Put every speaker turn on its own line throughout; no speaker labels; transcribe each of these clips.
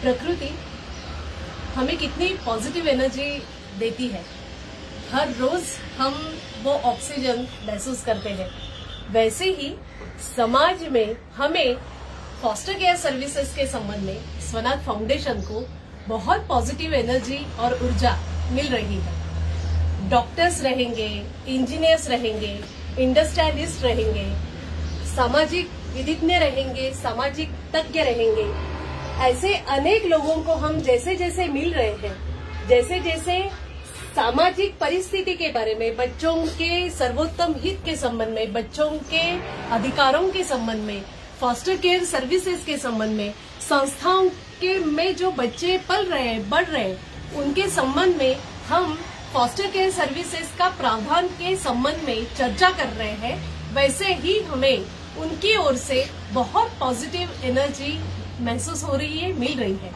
प्रकृति हमें कितनी पॉजिटिव एनर्जी देती है। हर रोज हम वो ऑक्सीजन महसूस करते हैं। वैसे ही समाज में हमें फॉस्टर केयर सर्विसेज के संबंध में स्वनाथ फाउंडेशन को बहुत पॉजिटिव एनर्जी और ऊर्जा मिल रही है। डॉक्टर्स रहेंगे, इंजीनियर्स रहेंगे, इंडस्ट्रियलिस्ट रहेंगे, सामाजिक विधिज्ञ रहेंगे, सामाजिक तज्ञ रहेंगे। ऐसे अनेक लोगों को हम जैसे जैसे मिल रहे हैं, जैसे जैसे सामाजिक परिस्थिति के बारे में, बच्चों के सर्वोत्तम हित के संबंध में, बच्चों के अधिकारों के संबंध में, फॉस्टर केयर सर्विसेज के संबंध में, संस्थाओं के में जो बच्चे पल रहे हैं, बढ़ रहे हैं, उनके संबंध में हम फॉस्टर केयर सर्विसेज का प्रावधान के संबंध में चर्चा कर रहे हैं। वैसे ही हमें उनकी ओर से बहुत पॉजिटिव एनर्जी महसूस हो रही है, मिल रही है।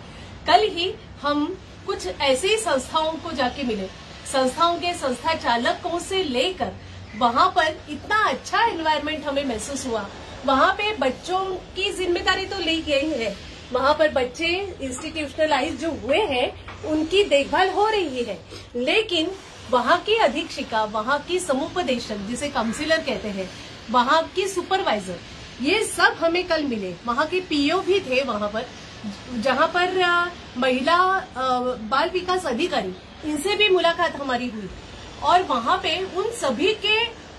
कल ही हम कुछ ऐसे ही संस्थाओं को जाके मिले, संस्थाओं के संस्था चालकों से लेकर वहां पर इतना अच्छा एनवायरनमेंट हमें महसूस हुआ। वहां पे बच्चों की जिम्मेदारी तो ली गई है, वहां पर बच्चे इंस्टीट्यूशनलाइज जो हुए हैं उनकी देखभाल हो रही है, लेकिन वहां की अधीक्षिका, वहां की समुपदेशक जिसे काउंसिलर कहते हैं, वहां की सुपरवाइजर, ये सब हमें कल मिले। वहां के पीओ भी थे वहां पर, जहां पर महिला बाल विकास अधिकारी, इनसे भी मुलाकात हमारी हुई। और वहां पे उन सभी के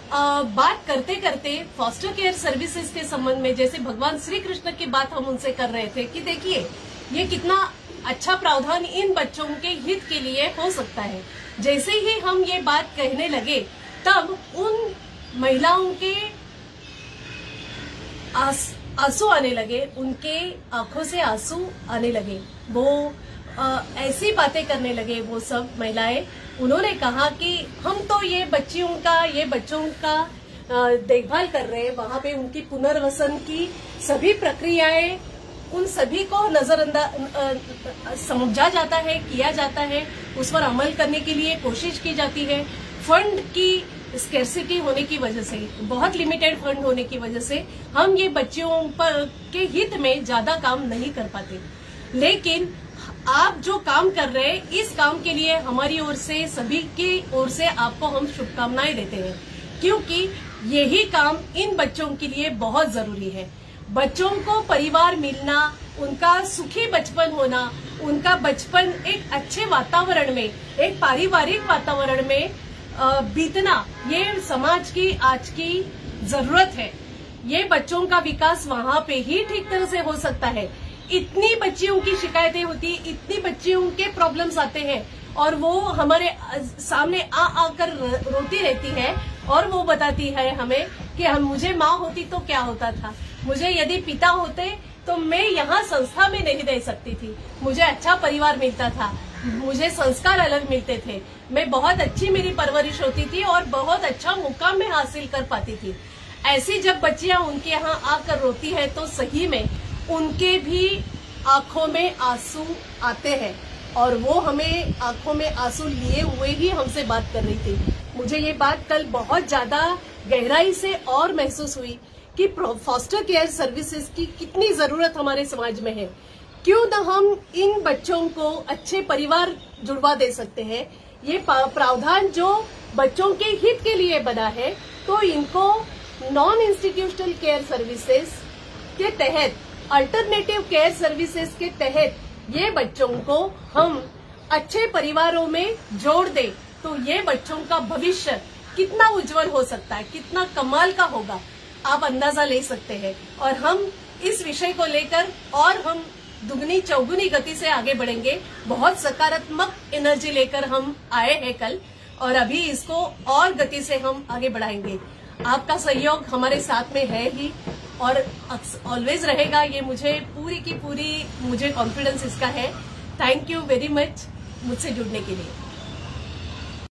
बात करते करते फॉस्टर केयर सर्विसेज के संबंध में, जैसे भगवान श्री कृष्ण की बात हम उनसे कर रहे थे कि देखिए ये कितना अच्छा प्रावधान इन बच्चों के हित के लिए हो सकता है। जैसे ही हम ये बात कहने लगे तब उन महिलाओं के आंसू आने लगे, उनके आंखों से आंसू आने लगे। वो ऐसी बातें करने लगे वो सब महिलाएं। उन्होंने कहा कि हम तो ये बच्चों का देखभाल कर रहे हैं, वहां पे उनकी पुनर्वसन की सभी प्रक्रियाएं, उन सभी को नजरअंदाज समझा जाता है, किया जाता है, उस पर अमल करने के लिए कोशिश की जाती है। फंड की स्कैर्सिटी होने की वजह से, बहुत लिमिटेड फंड होने की वजह से हम ये बच्चियों के हित में ज्यादा काम नहीं कर पाते। लेकिन आप जो काम कर रहे हैं, इस काम के लिए हमारी ओर से, सभी की ओर से आपको हम शुभकामनाएं देते हैं, क्योंकि यही काम इन बच्चों के लिए बहुत जरूरी है। बच्चों को परिवार मिलना, उनका सुखी बचपन होना, उनका बचपन एक अच्छे वातावरण में, एक पारिवारिक वातावरण में बीतना, ये समाज की आज की जरूरत है। ये बच्चों का विकास वहां पे ही ठीक तरह से हो सकता है। इतनी बच्चियों की शिकायतें होती, इतनी बच्चियों के प्रॉब्लम्स आते हैं और वो हमारे सामने आकर रोती रहती है और वो बताती है हमें कि मुझे माँ होती तो क्या होता था, मुझे यदि पिता होते तो मैं यहाँ संस्था में नहीं रह सकती थी, मुझे अच्छा परिवार मिलता था, मुझे संस्कार अलग मिलते थे, मैं बहुत अच्छी मेरी परवरिश होती थी और बहुत अच्छा मुकाम में हासिल कर पाती थी। ऐसी जब बच्चियां उनके यहाँ आकर रोती है तो सही में उनके भी आंखों में आंसू आते हैं और वो हमें आंखों में आंसू लिए हुए ही हमसे बात कर रही थी। मुझे ये बात कल बहुत ज्यादा गहराई से और महसूस हुई कि फॉस्टर केयर सर्विसेज की कितनी जरूरत हमारे समाज में है। क्यों न हम इन बच्चों को अच्छे परिवार जुड़वा दे सकते हैं। ये प्रावधान जो बच्चों के हित के लिए बना है, तो इनको नॉन इंस्टीट्यूशनल केयर सर्विसेज के तहत, अल्टरनेटिव केयर सर्विसेज के तहत ये बच्चों को हम अच्छे परिवारों में जोड़ दे तो ये बच्चों का भविष्य कितना उज्जवल हो सकता है, कितना कमाल का होगा, आप अंदाजा ले सकते हैं। और हम इस विषय को लेकर और हम दुगनी चौगुनी गति से आगे बढ़ेंगे। बहुत सकारात्मक एनर्जी लेकर हम आए हैं कल और अभी इसको और गति से हम आगे बढ़ाएंगे। आपका सहयोग हमारे साथ में है ही और ऑलवेज रहेगा, ये मुझे पूरी की पूरी मुझे कॉन्फिडेंस इसका है। थैंक यू वेरी मच मुझसे जुड़ने के लिए।